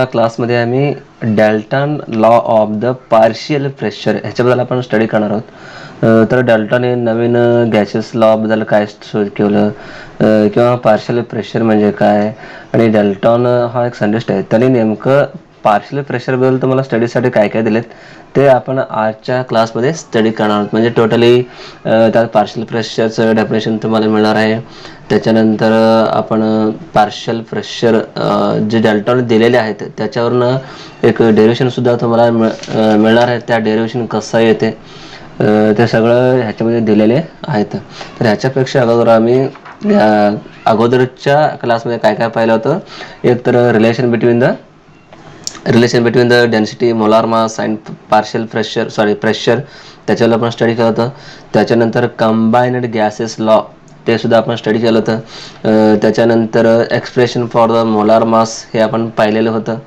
आजच्या क्लासमध्ये आम्ही Dalton law of the partial pressure ह्याच्याबद्दल आपण स्टडी करणार आहोत. तर डाल्टनने नवीन गॅसेस लॉबद्दल काय शोध केलं किंवा पार्शियल प्रेशर म्हणजे काय, आणि डाल्टन हा एक सायंटिस्ट आहे, त्याने नेमकं पार्शियल प्रेशरबद्दल तुम्हाला स्टडीसाठी काय काय दिलेत ते आपण आजच्या क्लासमध्ये स्टडी करणार आहोत. म्हणजे टोटली त्यात पार्शियल प्रेशरचं डेफिनेशन तुम्हाला मिळणार आहे. त्याच्यानंतर आपण पार्शियल प्रेशर जे डाल्टन दिलेले आहेत त्याच्यावरनं एक डेरिव्हेशनसुद्धा तुम्हाला मिळणार आहे. त्या डेरिव्हेशन कसं येते ते सगळं ह्याच्यामध्ये दिलेले आहेत. तर ह्याच्यापेक्षा अगोदर आम्ही अगोदरच्या क्लासमध्ये काय काय पाहिलं होतं, एक तर relation between the density, molar mass and partial pressure त्याच्यावर आपण स्टडी केलं होतं. त्याच्यानंतर कंबाइन्ड गॅसेस लॉ ते सुद्धा आपण स्टडी केलं होतं. त्याच्यानंतर expression for the molar mass हे आपण पाहिलेलं होतं.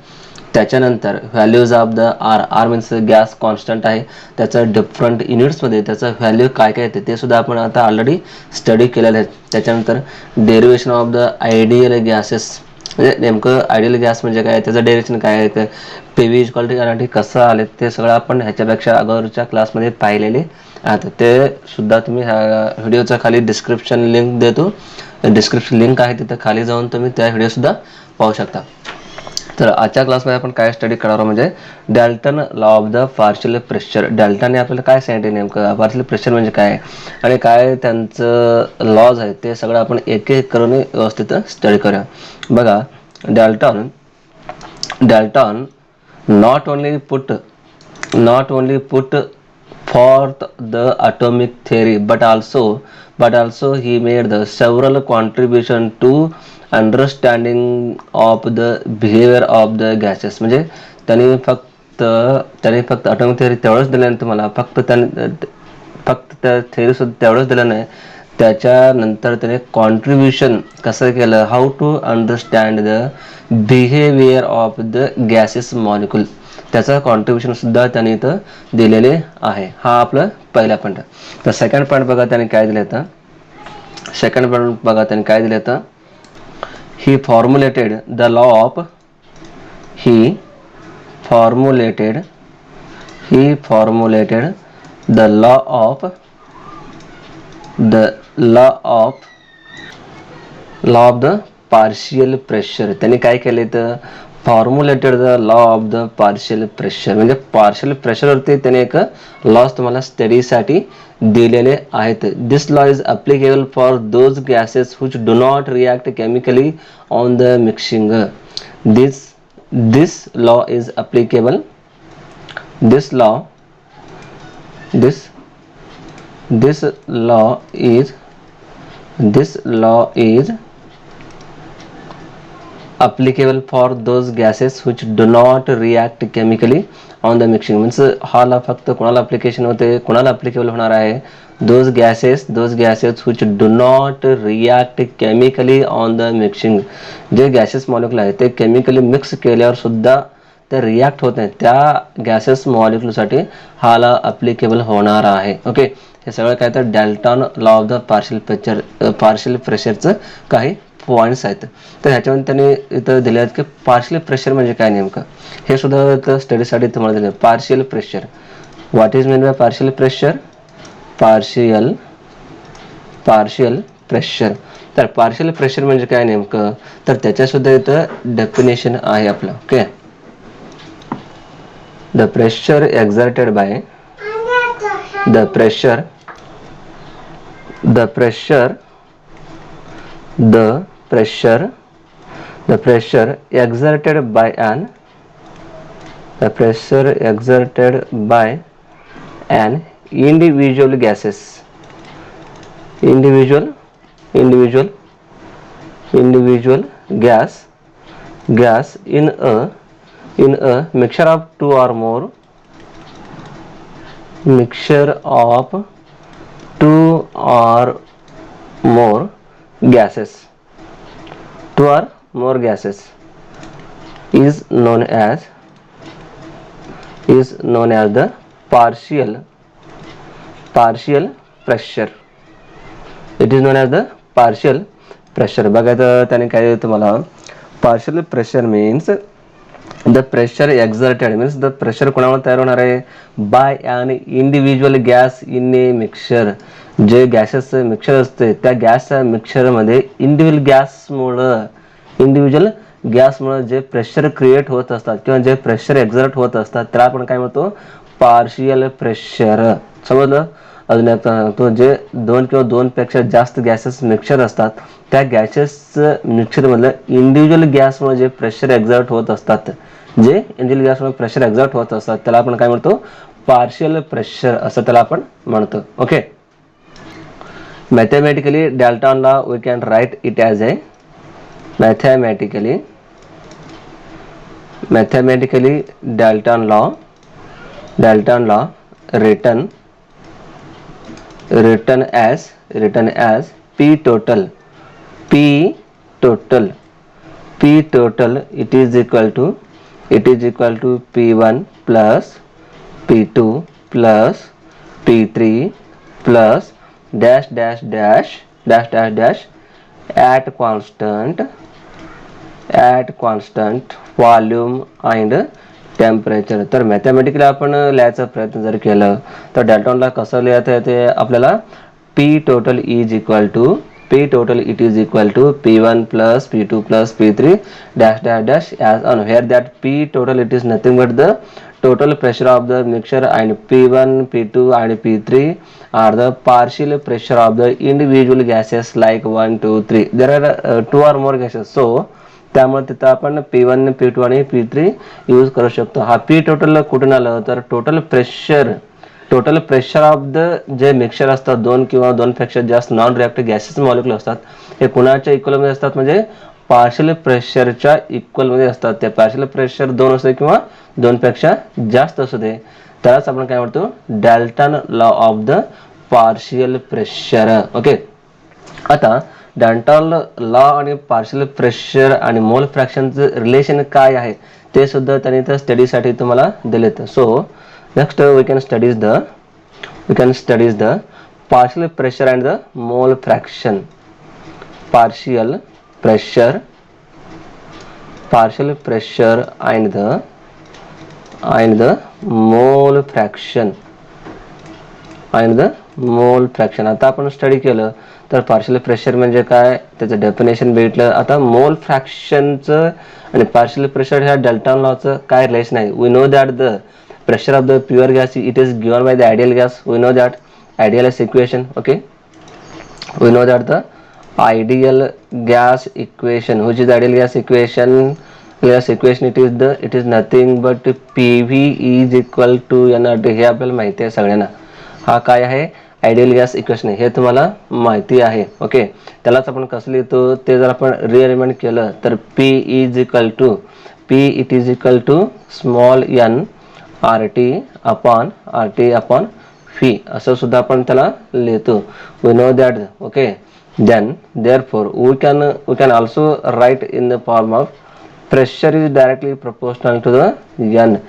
त्याच्यानंतर values of the R means gas constant आहे, त्याचं डिफरंट युनिट्समध्ये त्याचं व्हॅल्यू काय काय येते ते सुद्धा आपण आता ऑलरेडी स्टडी केलेलं आहे. त्याच्यानंतर derivation of the ideal gases, म्हणजे नेमकं आयडियल गॅस म्हणजे काय, त्याचं डेरिव्हेशन काय आहे, PV = कसं आले ते सगळं आपण ह्याच्यापेक्षा अगोदरच्या क्लासमध्ये पाहिलेले आहेत. ते सुद्धा तुम्ही ह्या व्हिडिओच्या खाली डिस्क्रिप्शन लिंक देतो, डिस्क्रिप्शन लिंक आहे तिथं खाली जाऊन तुम्ही त्या व्हिडिओसुद्धा पाहू शकता. तर आजच्या क्लासमध्ये आपण काय स्टडी करणार म्हणजे Dalton law of the partial pressure. डाल्टनने आपल्याला काय सांगितलं नेमकं पार्शियल प्रेशर म्हणजे काय आणि काय त्यांचं लॉज आहेत ते सगळं आपण एक एक करून व्यवस्थित स्टडी करूया. बघा, Dalton not only put forth the atomic theory but also he made the several contribution to understanding of the behaviour of the gases. म्हणजे त्याने फक्त ॲटॉमिक थेअरी तेवढंच दिलं नाही तुम्हाला, फक्त त्या थेअरीसुद्धा तेवढंच दिलं नाही, त्याच्यानंतर त्याने कॉन्ट्रीब्युशन कसं केलं, how to understand the behaviour of the gases molecule, त्याचं कॉन्ट्रीब्युशनसुद्धा त्याने इथं दिलेले आहे. हा आपलं पहिला पॉईंट. तर सेकंड पॉईंट बघा त्याने काय दिलं होतं. He formulated the law of the partial pressure. त्यांनी काय केले तर formulated the law of the partial pressure, म्हणजे पार्शियल प्रेशरवरती त्याने एक लॉज तुम्हाला स्टडीसाठी दिलेले आहेत. This law is applicable for those gases which do not react chemically on the mixing. This law is applicable. This law is applicable for those gases which do not react chemically on the mixing. Means हा law फक्त कोणाला application होते, कोणाला applicable होणार आहे, those gases which do not react chemically on the mixing. जे gases molecule आहे ते केमिकली मिक्स केल्यावर सुद्धा ते रिॲक्ट होत नाही, त्या गॅसेस मॉलिक्यूलसाठी हा लॉ अप्लिकेबल होणार आहे. ओके, हे सगळं काय तर Dalton law of the partial प्रेशरचं काही पॉईंट्स आहेत. तर ह्याच्यामध्ये त्यांनी इथं दिले आहेत की पार्शियल प्रेशर म्हणजे काय नेमकं, हे सुद्धा इथं स्टडीसाठी तुम्हाला दिलं. Partial pressure, what is mean by partial pressure, partial pressure. तर पार्शियल प्रेशर म्हणजे काय नेमकं, तर त्याच्यासुद्धा इथं डेफिनेशन आहे आपलं. Okay, the pressure exerted by the pressure exerted by an individual gas in a mixture of two or more gases is known as the partial pressure. It is known as the partial pressure. बघा तर त्याने काय तुम्हाला partial pressure means the pressure exerted means the pressure कोणावर तयार होणार आहे by an individual gas in a mixture. जे गॅसेसचं मिक्सचर असते त्या गॅसच्या मिक्सचरमध्ये इंडिव्हिज्युअल गॅसमुळे जे प्रेशर क्रिएट होत असतात किंवा जे प्रेशर एक्झर्ट होत असतात त्याला आपण काय म्हणतो पार्शियल प्रेशर. समजलं. अजून एक सांगतो, जे दोन किंवा दोनपेक्षा जास्त गॅसेस मिक्सचर असतात त्या गॅसेसचं मिक्सचरमधलं इंडिव्हिज्युअल गॅसमुळे जे प्रेशर एक्झर्ट होत असतात त्याला आपण काय म्हणतो पार्शियल प्रेशर असं त्याला आपण म्हणतो. Okay. Mathematically Dalton law we can write it as a mathematically Dalton law written as P total it is equal to P1 plus P2 plus P3 plus dash dash dash dash dash dash at constant volume and temperature. तर mathematically आपण लिहायचा प्रयत्न जर केलं तर डाल्टनला कसं लिहायचं आहे ते आपल्याला P total is equal to P1 plus P2 plus P3 dash dash dash as on where that P total it is nothing but the total pressure of the mixture and P1, P2 and P3 are the partial pressure of the individual gases like 1, 2, 3. There are 2 or more gases. So त्यामुळे तिथं आपण P1, P2 आणि P3 use करू शकतो. हा P total कुठून आलं तर टोटल प्रेशर ऑफ द जे मिक्सचर असतात दोन किंवा दोनपेक्षा जास्त नॉन रिॲक्टिव्ह गॅसेस मॉलिक्युल असतात हे कुणाच्या इक्वल मध्ये असतात म्हणजे पार्शियल प्रेशरच्या इक्वल मध्ये असतात. ते पार्शियल प्रेशर 2 असते किंवा दोनपेक्षा जास्त असू दे त्यालाच आपण काय म्हणतो Dalton law of the partial pressure. Okay. आता डाल्टन लॉ आणि पार्शियल प्रेशर आणि मोल फ्रॅक्शनचं रिलेशन काय आहे ते सुद्धा त्यांनी त्या स्टडीसाठी तुम्हाला दिलेत. So next we can studies the partial pressure and the mole fraction. Partial pressure and the mole fraction आता आपण स्टडी केलं तर पार्शियल प्रेशर म्हणजे काय त्याचं डेफिनेशन भेटलं. आता मोल फ्रॅक्शनचं आणि पार्शियल प्रेशर ह्या डाल्टन लॉचं काय रिलेशन आहे. We know that the pressure of the pure gas it is given by the ideal gas. We know that ideal gas equation. Okay, we know that the ideal gas equation, which is the ideal gas equation, it is nothing but PV is equal to nRT. हे आपल्याला माहिती आहे सगळ्यांना. हा काय आहे ideal gas equation हे तुम्हाला माहिती आहे. ओके. त्यालाच आपण कसं लिहितो ते जर आपण रिअरेंजमेंट केलं तर P is equal to small n RT upon phi असं सुद्धा आपण त्याला लिहितो. we know that. okay, then therefore we can also write in the form of pressure is directly proportional to the n,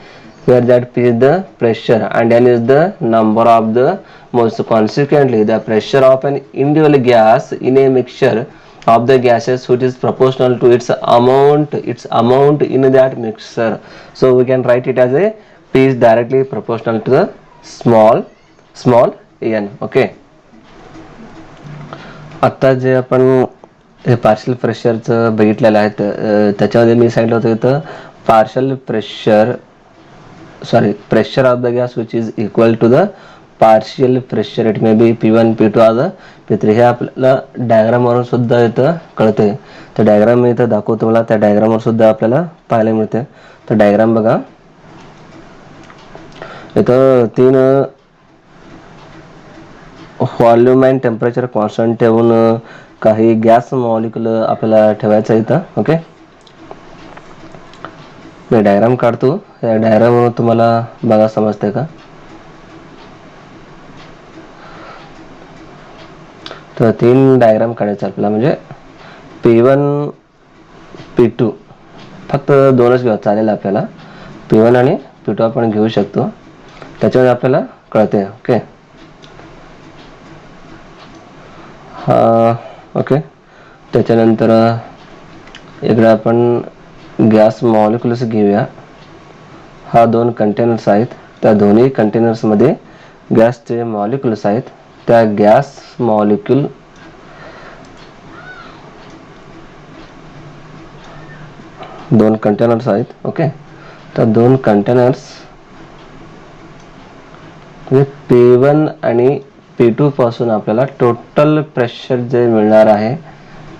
where that P is the pressure and n is the number of the moles. Consequently the pressure of an individual gas in a mixture of the gases which is proportional to its amount in that mixture. So we can write it as a P is directly proportional to the small n. Okay. आता जे आपण हे partial प्रेशरचं बघितलेलं आहे त्याच्यामध्ये मी सांगितलं होतं इथं pressure of the gas which is equal to the partial pressure. It may be P1, P2 or P3. हे आपल्याला डायग्रामवरून सुद्धा इथं कळते. तर डायग्राम मी इथं दाखवतो मला. त्या डायग्रामवर सुद्धा आपल्याला पाहायला मिळते. तर डायग्राम बघा. इथं 3 व्हॉल्यूम अँड टेम्परेचर कॉन्स्टंट ठेवून काही गॅस मॉलिक्युल आपल्याला ठेवायचं इथं. ओके. मी डायग्राम काढतो. या डायग्रामवरून तुम्हाला बघा समजते का. तर 3 डायग्राम काढायचं आपल्याला म्हणजे P1 P2 फक्त 2च घेऊ चालेल आपल्याला. P1 आणि P2 आपण घेऊ शकतो. त्याच्यावर आपल्याला कळते. ओके. ओके. त्याच्यानंतर इकडे आपण गॅस मॉलिक्युल्स घेऊया. हा 2 कंटेनर्स आहेत. त्या दोन्ही कंटेनर्समध्ये गॅसचे मॉलिक्युल्स आहेत. त्या गॅस मॉलिक्यूल 2 कंटेनर्स आहेत. ओके, तर 2 कंटेनर्स P1 आणि P2 पासून आपल्याला टोटल प्रेशर जे मिळणार आहे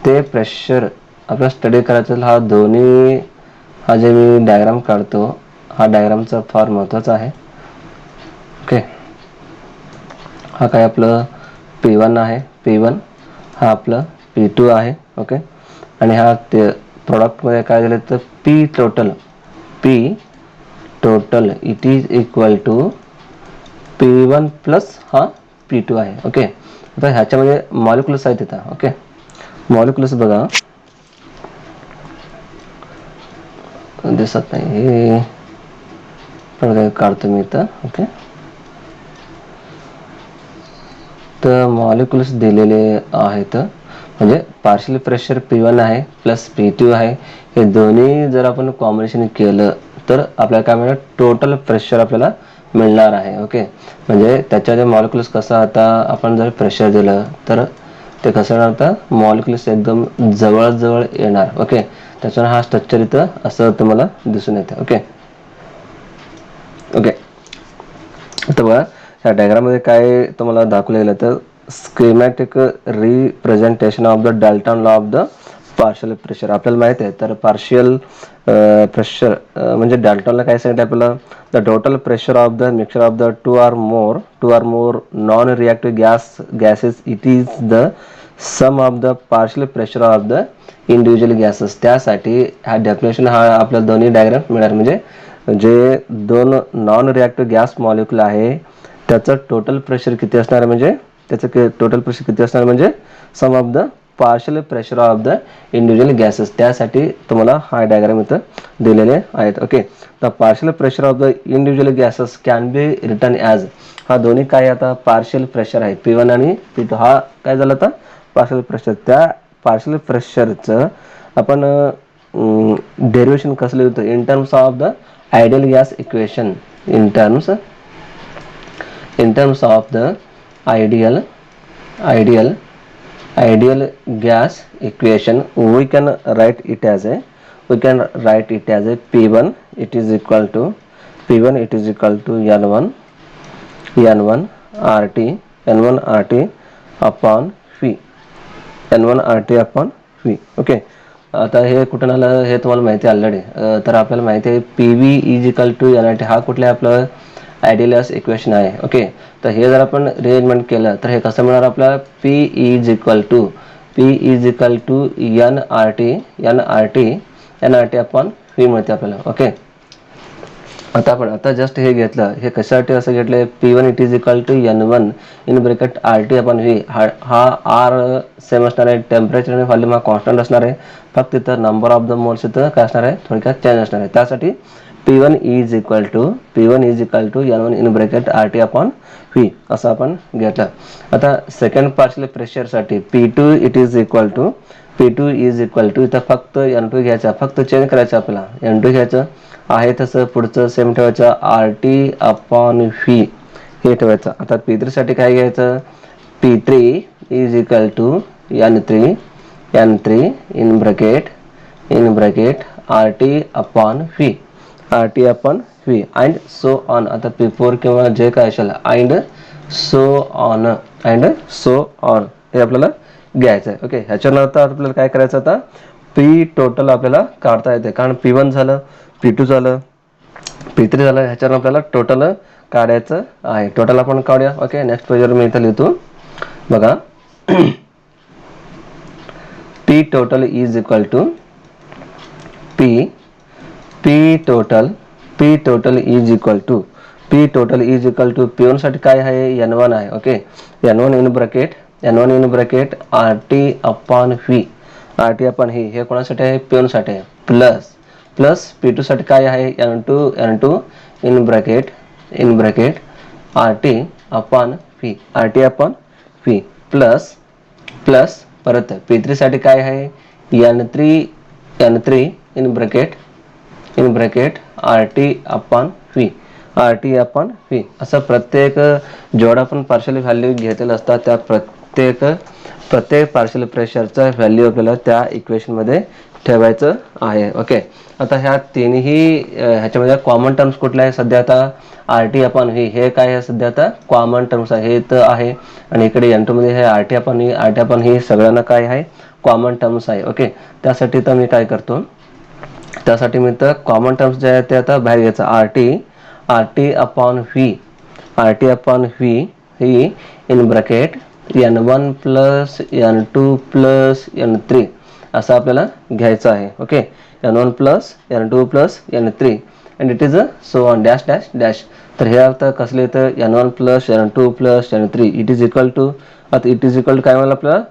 ते प्रेशर आपल्याला स्टडी करायचं. हा जे मी डायग्राम काढतो, हा डायग्रामचा फार महत्त्वाचा आहे. ओके, हा काय आपलं P1 आहे. P1 हा आपलं P2 आहे. ओके, आणि हा ते प्रॉडक्टमध्ये काय झालं तर P total it is equal to P1 plus हा P2 आहे. ओके, आता ह्याच्यामध्ये मॉलिक्युल्स आहेत इथं. ओके, मॉलिक्युल्स बघा, दिसत नाही हे, पण काढतो मी इथं. ओके, तर मॉलिक्युल्स दिलेले आहेत. म्हणजे पार्शियल प्रेशर P1 आहे प्लस P2 आहे. हे दोन्ही जर आपण कॉम्बिनेशन केलं तर आपल्याला काय मिळणार, टोटल प्रेशर आपल्याला मिळणार आहे. ओके, म्हणजे त्याच्यामध्ये मॉलिक्युल्स कसं, आता आपण जर प्रेशर दिलं तर ते कसं येणार, आता मॉलिक्युल्स एकदम जवळ येणार. ओके, त्याच्यानं हा स्ट्रक्चर इथं असं तुम्हाला दिसून येतं. ओके ओके, आता बघा ह्या डायग्राममध्ये काय तुम्हाला दाखवलेलं तर schematic representation of the Dalton law of the partial pressure. आपल्याला माहिती आहे तर पार्शियल प्रेशर म्हणजे डाल्टनला काय सांगितलं आपल्याला, the total pressure of the mixture of the two or more non reactive gases it is the sum of the partial pressure of the individual gases. त्यासाठी हा डेफिनेशन हा आपल्याला दोन्ही डायग्राम मिळणार. म्हणजे जे 2 नॉन रिॲक्टिव्ह गॅस मॉलिक्यूल आहे त्याचं टोटल प्रेशर किती असणार, म्हणजे त्याचं टोटल प्रेशर किती असणार म्हणजे sum of the partial pressure of the individual gases. त्यासाठी तुम्हाला हा डायग्राम इथं दिलेले आहेत. Okay, the partial pressure of the individual gases can be written as, हा दोन्ही काय आता पार्शियल प्रेशर आहे P1 आणि P2. हा काय झाला आता पार्शियल प्रेशर. त्या पार्शियल प्रेशरचं आपण डेरिवेशन कसं लिहितो, in terms of the ideal gas equation. In terms of the ideal gas equation we can write it as a P1 it is equal to N1 RT upon V. Okay, आता हे कुठून आलं हे तुम्हाला माहिती आहे ऑलरेडी. तर आपल्याला माहिती आहे PV is equal to NRT. हा कुठल्या आपलं आयडियल गॅस इक्वेशन आहे. ओके, तर हे जर आपण रिअरेंजमेंट केलं तर हे कसं मिळणार आपल्याला, P is equal to NRT upon V मिळते आपल्याला. ओके, आता जस्ट हे घेतलं, हे कशासाठी असं घेतलंय, P1 it is equal to N1 in bracket RT upon V. हा R सेम असणार आहे, टेम्परेचर आणि व्हॉल्यूम हा कॉन्स्टंट असणार आहे, फक्त इथं नंबर ऑफ द मोल्स इथं काय असणार आहे, थोडक्यात चेंज असणार आहे. त्यासाठी P1 is equal to N1 in bracket RT upon V असं आपण घेतलं. आता सेकंड पार्शियल प्रेशरसाठी P2 इज इक्वल टू इथं फक्त N2 घ्यायचा, फक्त चेंज करायचं आपल्याला, N2 घ्यायचं आहे तसं पुढचं सेम ठेवायचं, RT अपॉन V हे ठेवायचं. आता P3 साठी काय घ्यायचं, P3 is equal to N3 in bracket RT upon V and so on. आता P4 किंवा जे काय असेल अँड सो ऑन हे आपल्याला घ्यायचं आहे. ओके, ह्याच्यानंतर आपल्याला काय करायचं, आता P टोटल आपल्याला काढता येते, कारण P1 झालं, P2 झालं, P3 झालं, ह्याच्यावर आपल्याला टोटल काढायचं आहे. टोटल आपण काढूया. ओके, नेक्स्ट पेजवर मी इथं लिहितो बघा, P total is equal to P1 साठी काय आहे, N1 आहे. Okay, N1 in bracket RT upon V हे कोणासाठी आहे, P1 साठी आहे, प्लस P2 साठी काय आहे, N2 in bracket RT upon V plus परत P3 साठी काय आहे, N3 in bracket R T upon V, R T upon V असं प्रत्येक जेवढा आपण पार्शियल व्हॅल्यू घेतलेलं असतात त्या प्रत्येक पार्शियल प्रेशरचा व्हॅल्यू आपल्याला त्या इक्वेशनमध्ये ठेवायचं आहे. ओके, आता ह्या तिन्ही ह्याच्यामध्ये कॉमन टर्म्स कुठल्या आहे सध्या? आता आर टी अपॉन व्ही हे काय आहे सध्या? आता कॉमन टर्म्स आहे हे तर आहे, आणि इकडे एन मध्ये हे R T upon V, R T upon V सगळ्यांना काय आहे? कॉमन टर्म्स आहे. ओके, त्यासाठी तर मी काय करतो, त्यासाठी मी तर कॉमन टर्म्स जे आहेत ते आता बाहेर घ्यायचं. R T upon V, R T upon V ही in bracket n1 plus n2 plus n3 असं आपल्याला घ्यायचं आहे. Okay, n1 plus n2 plus n3 and it is a so on dash dash dash. तर हे आता कसले तर n1 plus n2 plus n3 it is equal to, आता इट इज इक्वल टू काय मिळालं आपल्याला?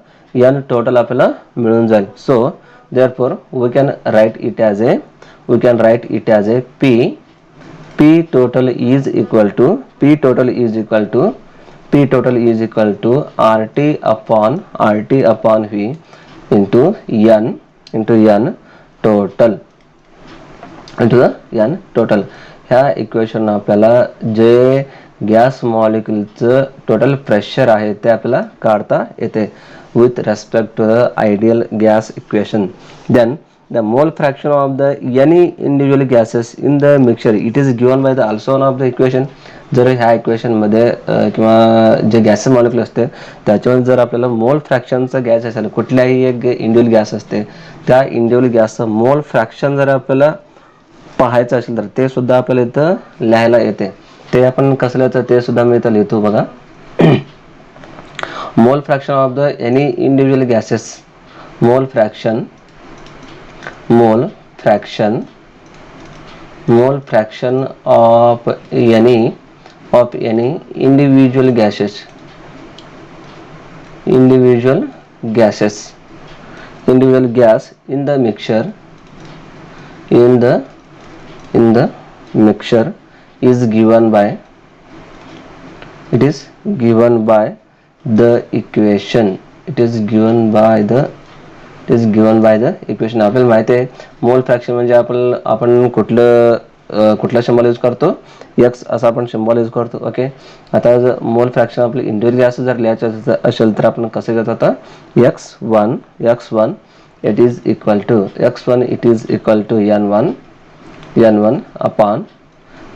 n टोटल आपल्याला मिळून जाईल. So therefore we can write it as a, we can write it as a P total is equal to P total is equal to P total is equal to RT upon V into n total into the n total. ह्या equation आपल्याला जे gas मॉलिक्युलचं total pressure आहे ते आपल्याला काढता येते with respect to the ideal gas equation. Then the mole fraction of the any individual gases in the mixture it is given by the also one of the equation. जर ह्या equation मध्ये किंवा जे गॅस मॉलिक्युल असते त्याच्यावर जर आपल्याला मोल फ्रॅक्शनचा गॅस असेल, कुठल्याही एक इंडिव्हिज्युअल गॅस असते, त्या इंडिव्हिज्युअल गॅसचं मोल फ्रॅक्शन जर आपल्याला पाहायचं असेल तर ते सुद्धा आपल्याला इथं लिहायला येते. ते आपण कसं लिहायचं ते सुद्धा मी इथं लिहितो बघा. मोल fraction of the any individual gases, मोल fraction of any individual gases individual gas in the mixture is given by, it is given by the equation, it is given by the equation. आपल्याला माहिती आहे मोल fraction म्हणजे आपण कुठला symbol use करतो? X असा आपण सिम्बॉल यूज करतो. ओके, आता जर मोल फ्रॅक्शन आपले इंडिव्हिज्युअल गॅस जर लिहायचं असेल तर आपण कसं घेतो? आता x1 it is equal to n1 upon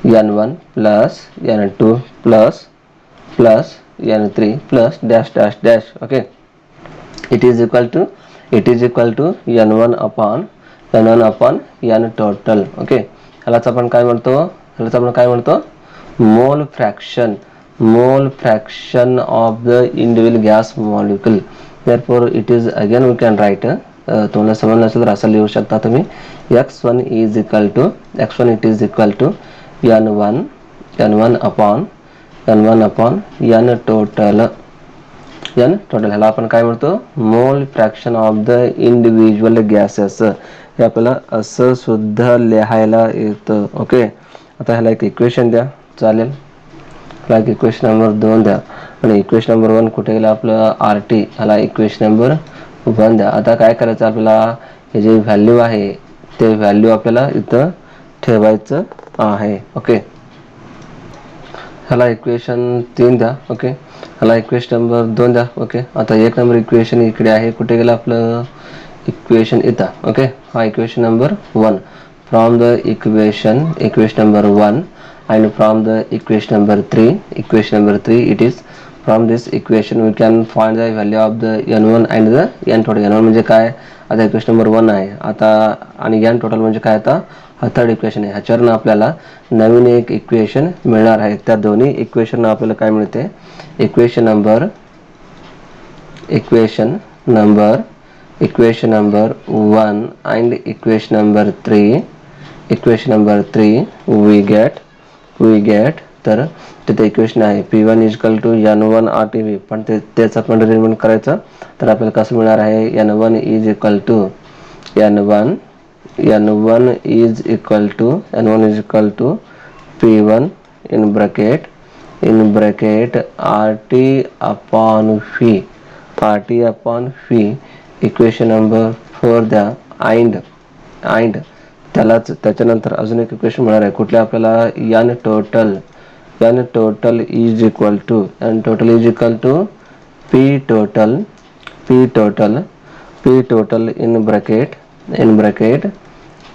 n1 plus n2 plus n3 plus dash dash dash. Okay, it is equal to n1 upon n total. Okay, ह्यालाच आपण काय म्हणतो? मोल fraction of the individual gas molecule. therefore it is again we can write, तुम्हाला समजलं नसेल तर असं लिहू शकता तुम्ही, x1 is equal to n1 upon n total. ह्याला आपण काय म्हणतो? मोल fraction of the individual gases. हे आपल्याला असं सुद्धा लिहायला येतं. ओके, आता ह्याला एक इक्वेशन द्या, चालेल. ह्याला एक इक्वेशन नंबर 2 द्या, आणि इक्वेशन नंबर 1 कुठे गेला आपलं? R T. ह्याला इक्वेशन नंबर 1 द्या. आता काय करायचं आपल्याला? हे जे व्हॅल्यू आहे ते व्हॅल्यू आपल्याला इथं ठेवायचं आहे. ओके, ह्याला इक्वेशन 3 द्या. ओके, ह्याला इक्वेशन नंबर 2 द्या. ओके, आता 1 नंबर इक्वेशन इकडे आहे, कुठे गेलं आपलं इक्वेशन? इथं. ओके, हा equation number 1 from the equation number 1 and from the equation number 3 it is from this equation we can find the value of the n1 and the n total. n1 म्हणजे काय? आता equation number 1 आहे आता, आणि n total म्हणजे काय? आता हा थर्ड इक्वेशन आहे. ह्याच्यावरून आपल्याला नवीन एक इक्वेशन मिळणार आहे. त्या दोन्ही इक्वेशन आपल्याला काय मिळते? Equation number 1 and equation number 3 we get तर तिथे इक्वेशन आहे P1 is equal to n1 RTV, पण त्याचं आपण रिमेंड करायचं तर आपल्याला कसं मिळणार आहे? n1 is equal to P1 in bracket RT upon V. Equation number 4 द्या, and त्याच्यानंतर अजून एक इक्वेशन मिळणार आहे कुठल्या आपल्याला n total is equal to p total in bracket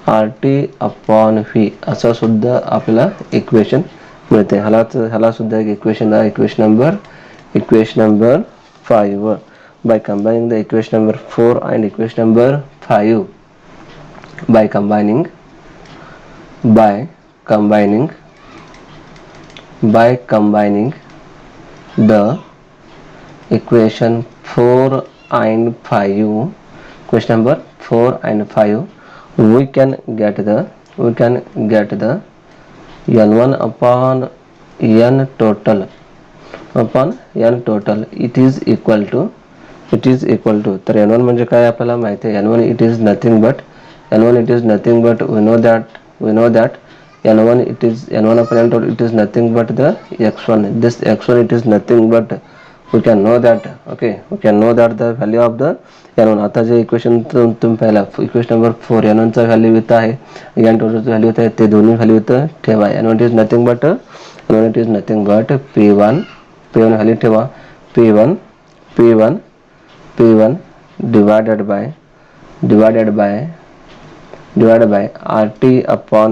RT upon V असं सुद्धा आपल्याला इक्वेशन मिळते. ह्याला सुद्धा एक इक्वेशन आहे, equation number 5. By combining the equation number 4 and equation number 5, by combining the equation 4 and 5, question number 4 and 5, we can get the n1 upon n total it is equal to तर n1 म्हणजे काय आपल्याला माहिती आहे. n1 it is nothing but we know that n1 upon n total it is nothing but the x1. This x1 it is nothing but we can know that the value of the n1. आता जे equation तुम्ही पहिला equation number 4 n1 चा value येत आहे, n total चा value येत आहे, ते दोन्ही व्हॅल्यू इथं ठेवा. n1 it is nothing but p1 value ठेवा. p1 divided by RT upon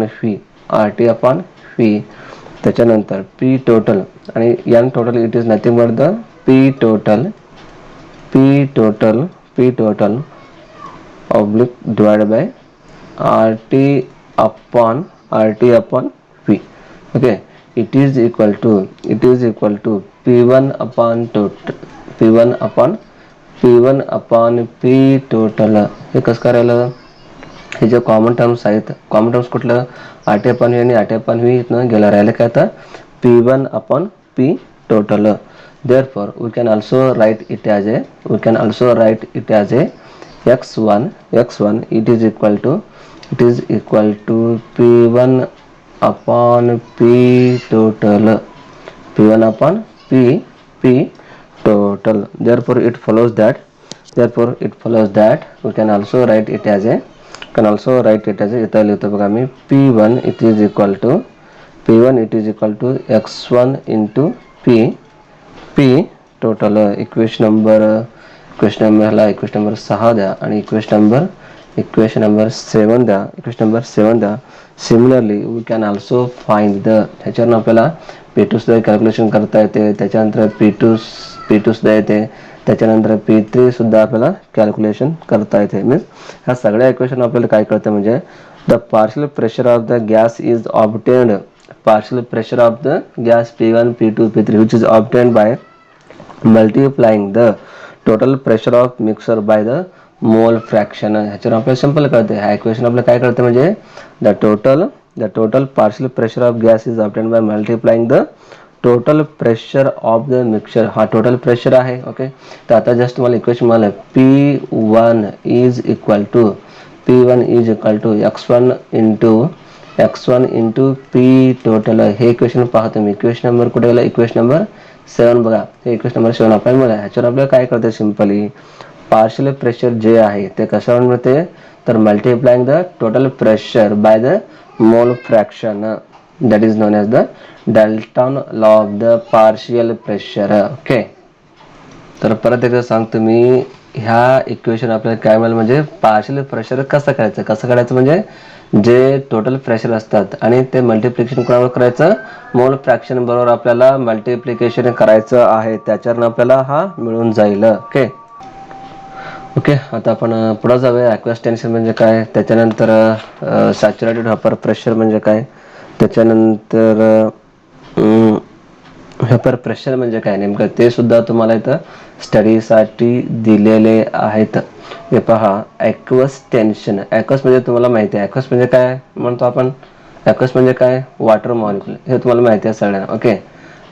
V. त्याच्यानंतर p total आणि n total it is nothing but the p total oblique divided by RT upon V. Okay, it is equal to p1 upon p total. हे कसं करायला, हे जे common terms आहेत, common terms कुठलं RT upon V आणि RT upon V इथनं गेला, राहिलं काय आता p1 upon p total. Therefore we can also write it as a x1 it is equal to p1 upon p total, therefore it follows that we can also write it as a इथं लिहितो बघा मी p1 it is equal to x1 into p total. Equation number 6 द्या आणि equation number 7 द्या. Similarly we can also find the, ह्याच्यावरून आपल्याला p2 सुद्धा कॅल्क्युलेशन करता येते, त्याच्यानंतर p2 सुद्धा येते, त्याच्यानंतर p3 सुद्धा आपल्याला कॅल्क्युलेशन करता येते. मीन्स ह्या सगळ्या इक्वेशन आपल्याला काय कळतं म्हणजे the partial pressure of the gas is obtained, gas P1 P2 P3 which is obtained by multiplying the total pressure of mixture by the mole fraction. ह्याच्यावर आपल्याला सिंपल कळते, ह्या इक्वेशन आपल्याला काय कळते म्हणजे the total partial pressure of gas is obtained by multiplying the total pressure of the mixture. हा total pressure आहे. ओके, तर आता जस्ट मला इक्वेशन मिळालं P1 is equal to x1 into p total. हे इक्वेशन पाहतो मी, इक्वेशन नंबर कुठे गेला, इक्वेशन नंबर 7 बघा, हे इक्वेशन नंबर 7 आपल्याला मिळालं. ह्याच्यावर आपल्याला काय करते, सिंपली पार्शियल प्रेशर जे आहे ते कशावर मिळते, तर multiplying the total pressure by the mole fraction, that is known as the Dalton law of the partial pressure. Okay, तर परत एकदा सांगतो मी, ह्या इक्वेशन आपल्याला काय मिळालं म्हणजे पार्शियल प्रेशर कसं काढायचं म्हणजे जे टोटल प्रेशर असतात आणि ते मल्टिप्लिकेशन कोणावर करायचं, मोल फ्रॅक्शन बरोबर आपल्याला मल्टिप्लिकेशन करायचं आहे, त्याच्यावरून आपल्याला हा मिळून जाईल. ओके, आता आपण पुढे जाऊया. ॲक्वस टेन्शन म्हणजे काय, त्याच्यानंतर सॅच्युरेटेड वेपर प्रेशर म्हणजे काय, त्याच्यानंतर वेपर प्रेशर म्हणजे काय नेमकं ते सुद्धा तुम्हाला इथं स्टडीसाठी दिलेले आहेत. हे पहा, ॲक्वस टेन्शन, ॲक्वस म्हणजे तुम्हाला माहिती आहे, ॲक्वस म्हणजे काय म्हणतो आपण, ॲक्वस म्हणजे काय, वॉटर मॉलिक्युल, हे तुम्हाला माहिती आहे सगळ्यांना. Okay,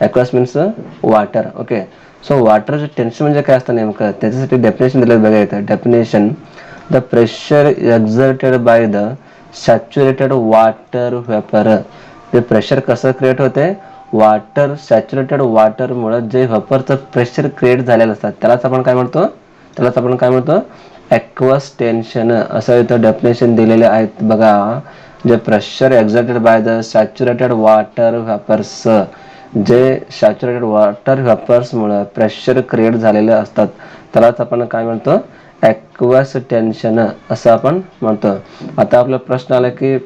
aqueous means water. Okay, so वॉटरचं टेन्शन म्हणजे काय असतं नेमकं, त्याच्यासाठी डेफिनेशन दिलं बघा इथं. Definition, the pressure exerted by the saturated water vapour. ते प्रेशर कसं क्रिएट होते, वॉटर सॅच्युरेटेड वॉटरमुळे जे वेपरचं प्रेशर क्रिएट झालेलं असतात त्यालाच आपण काय म्हणतो, ॲक्वस टेन्शन असं इथं डेफिनेशन दिलेले आहेत बघा. जे pressure exerted by the saturated water vapours, जे सॅच्युरेटेड वॉटर व्हॅपर्समुळे प्रेशर क्रिएट झालेले असतात त्यालाच आपण काय म्हणतो, ॲक्वस टेन्शन असं आपण म्हणतो. आता आपला प्रश्न आला की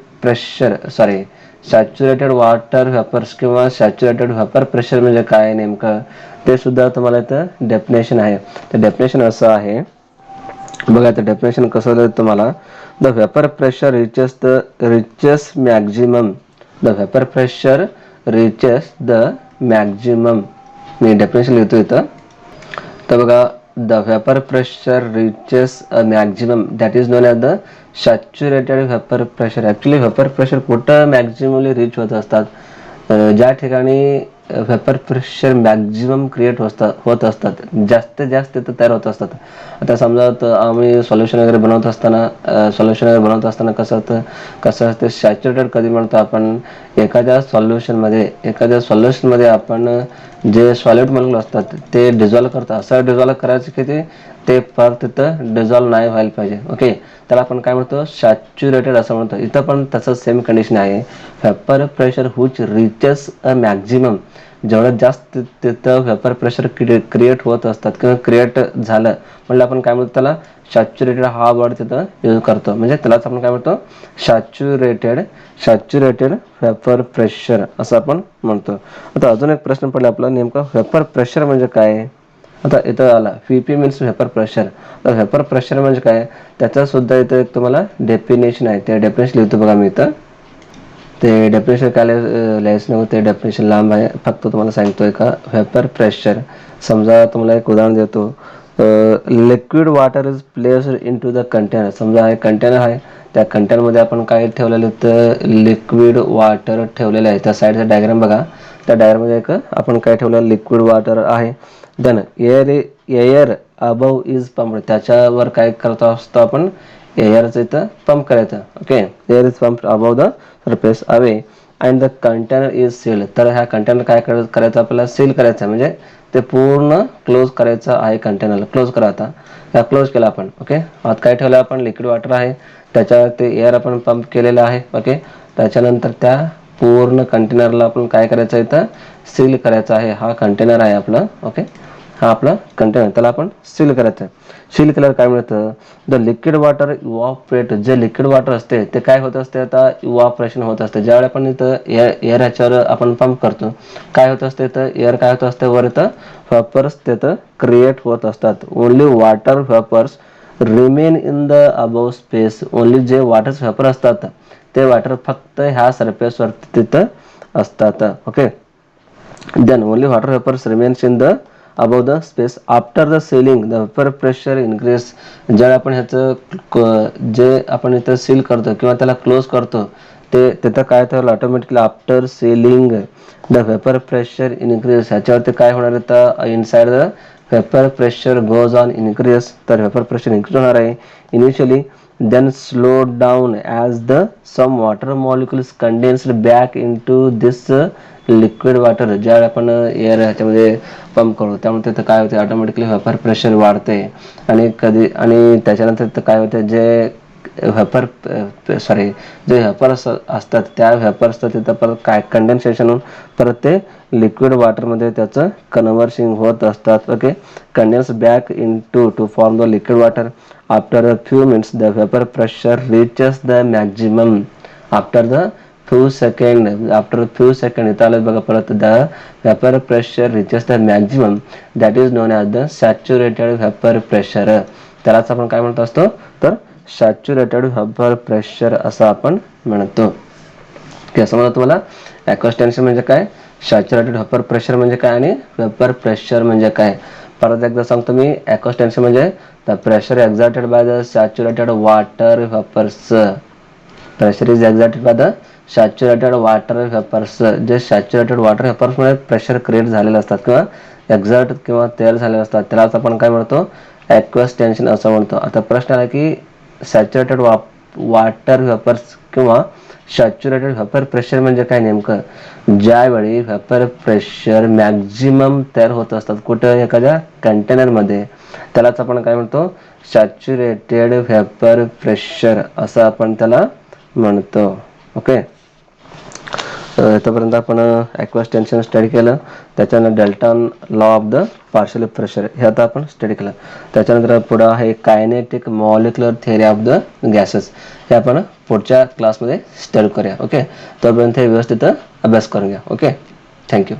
सॅच्युरेटेड वॉटर व्हॅपर्स किंवा सॅच्युरेटेड व्हॅपर प्रेशर म्हणजे काय नेमकं, ते सुद्धा तुम्हाला इथं डेफिनेशन आहे. तर डेफिनेशन असं आहे बघा. तर डेफिनेशन कसं होतं तुम्हाला, the vapour pressure reaches maximum, the vapour pressure reaches the maximum. मी डेफिनेशन लिहितो इथं. तर बघा, the vapour pressure reaches a maximum that is known as the saturated vapour pressure. Actually vapour pressure कुठं मॅक्झिममली रीच होत असतात, ज्या ठिकाणी व्हॅपर प्रेशर मॅक्झिमम क्रिएट होत असतात, जास्तीत जास्त तिथं तयार होत असतात. आता समजा आम्ही सोल्युशन वगैरे बनवत असताना कसं असतं सॅच्युरेटेड कधी म्हणतो आपण, एखाद्या सॉल्युशनमध्ये आपण जे सॉलिड मॉलिक्युल असतात ते डिझॉल्व्ह करतो. असं डिझॉल्व्ह करायचं की ते परत तिथं डिझॉल्व्ह नाही व्हायला पाहिजे. ओके, त्याला आपण काय म्हणतो, सॅच्युरेटेड असं म्हणतो. इथं पण तसं सेम कंडिशन आहे. Vapour pressure which reaches a maximum, जेवढं जास्त तिथं व्हॅपर प्रेशर क्रिएट होत असतात किंवा क्रिएट झालं म्हणजे आपण काय म्हणतो त्याला सॅच्युरेटेड हा वर्ड तिथं यूज करतो. म्हणजे त्यालाच आपण काय म्हणतो, सॅच्युरेटेड व्हॅपर प्रेशर असं आपण म्हणतो. आता अजून एक प्रश्न पडला आपला, नेमका व्हॅपर प्रेशर म्हणजे काय. आता इथं आला व्हीपी मीन्स व्हॅपर प्रेशर. तर व्हॅपर प्रेशर म्हणजे काय, त्याचं सुद्धा इथं एक तुम्हाला डेफिनेशन आहे. ते डेफिनेशन लिहितो बघा मी इथं. ते डेफिनेशन काय लिहायचं नव्हतं, ते डेफिनेशन लांब आहे. फक्त तुम्हाला सांगतोय का व्हॅपर प्रेशर, समजा तुम्हाला एक उदाहरण देतो. Liquid water is placed into the container. समजा एक कंटेनर आहे, त्या कंटेनरमध्ये आपण काय ठेवलेलं, तर लिक्विड वॉटर ठेवलेलं आहे. त्या साईडचा डायग्राम बघा. त्या डायग्राममध्ये एक आपण काय ठेवलेलं, लिक्विड वॉटर आहे. Then air above is pump, त्याच्यावर काय करत असतो आपण, एअरचं इथं पंप करायचं. Okay, air is pump above the surface away and the container is sealed. तर ह्या कंटेनर काय करायचं आपल्याला, सील करायचं, म्हणजे ते पूर्ण क्लोज करायचं आहे. कंटेनरला क्लोज करा. आता क्लोज केला आपण. ओके, आत काय ठेवलं आपण, लिक्विड वॉटर आहे, त्याच्यावर ते एअर आपण पंप केलेलं आहे. ओके, त्याच्यानंतर त्या पूर्ण कंटेनरला आपण काय करायचं, इथं सील करायचं आहे. हा कंटेनर आहे आपला. ओके, हा आपला कंटेनर, त्याला आपण सील करायचं. सील केल्यावर काय मिळतं, द लिक्विड वॉटर इव्हॅपोरेट. जे लिक्विड वॉटर असते ते काय होत असते, आता इव्हॅपोरेशन होत असते. ज्यावेळी आपण इथं एअर ह्याच्यावर आपण पंप करतो, काय होत असते, तर एअर काय होत असते, वर इथं व्हॅपर्स तिथं क्रिएट होत असतात. Only water vapours remain in the above space. Only जे वॉटर व्हॅपर असतात ते वॉटर फक्त ह्या सरफेसवर तिथं असतात. Okay, then only water vapors remains in the above the space after the sealing the vapor pressure increase. ज्यावेळी आपण ह्याचं जे आपण इथं सील करतो किंवा त्याला क्लोज करतो, ते तिथं काय तर automatically after selling the vapour pressure increase. ह्याच्यावरती काय होणार आहे, inside the vapour pressure goes on increase. तर व्हेपर प्रेशर इन्क्रीज होणार आहे initially, then slow down as the some water molecules condensed back into this liquid water. ज्यावेळी आपण air ह्याच्यामध्ये पंप करू त्यामुळे तिथं काय होते, ऑटोमॅटिकली व्हेपर प्रेशर वाढते. आणि त्याच्यानंतर तर काय होतं, जे व्हेपर्स असतात त्या व्हेपर्सचं तिथं परत काय कंडेन्सेशन होऊन परत ते लिक्विड वॉटरमध्ये त्याचं कन्व्हर्शन होत असतात. Okay, condense back into form the liquid water. After a few minutes the vapour pressure reaches the maximum. After few second इथं आलं बघा परत, the vapour pressure reaches the maximum that is known as the saturated vapour pressure. त्यालाच आपण काय म्हणतो असतो, तर सॅच्युरेटेड व्हेपर प्रेशर असं आपण म्हणतो. कसं म्हणतो तुम्हाला, ॲक्वस टेन्शन म्हणजे काय, सॅच्युरेटेड व्हेपर प्रेशर म्हणजे काय आणि व्हेपर प्रेशर म्हणजे काय. परत एकदा सांगतो मी, ॲक्वस टेन्शन म्हणजे the pressure exerted by the saturated water vapours. Pressure is exerted by the saturated water vapours. जे सॅच्युरेटेड वॉटर व्हेपर्समुळे प्रेशर क्रिएट झालेले असतात किंवा एक्झर्ट किंवा तयार झालेले असतात, त्यालाच आपण काय म्हणतो, ॲक्वस टेन्शन असं म्हणतो. आता प्रश्न आहे की सॅच्युरेटेड वॉटर व्हेपर्स किंवा सॅच्युरेटेड व्हेपर प्रेशर म्हणजे काय नेमकं. ज्यावेळी व्हेपर प्रेशर मॅक्झिमम तयार होत असतात कुठं, एखाद्या कंटेनरमध्ये, त्यालाच आपण काय म्हणतो, सॅच्युरेटेड व्हेपर प्रेशर असं आपण त्याला म्हणतो. ओके, तोपर्यंत आपण ॲक्वस टेन्शन स्टडी केलं. त्याच्यानंतर Dalton law of the partial pressure हे आता आपण स्टडी केलं. त्याच्यानंतर पुढं आहे kinetic molecular theory of the gases, हे आपण पुढच्या क्लासमध्ये स्टडी करूया. ओके, तोपर्यंत हे व्यवस्थित अभ्यास करून घ्या. Okay, thank you.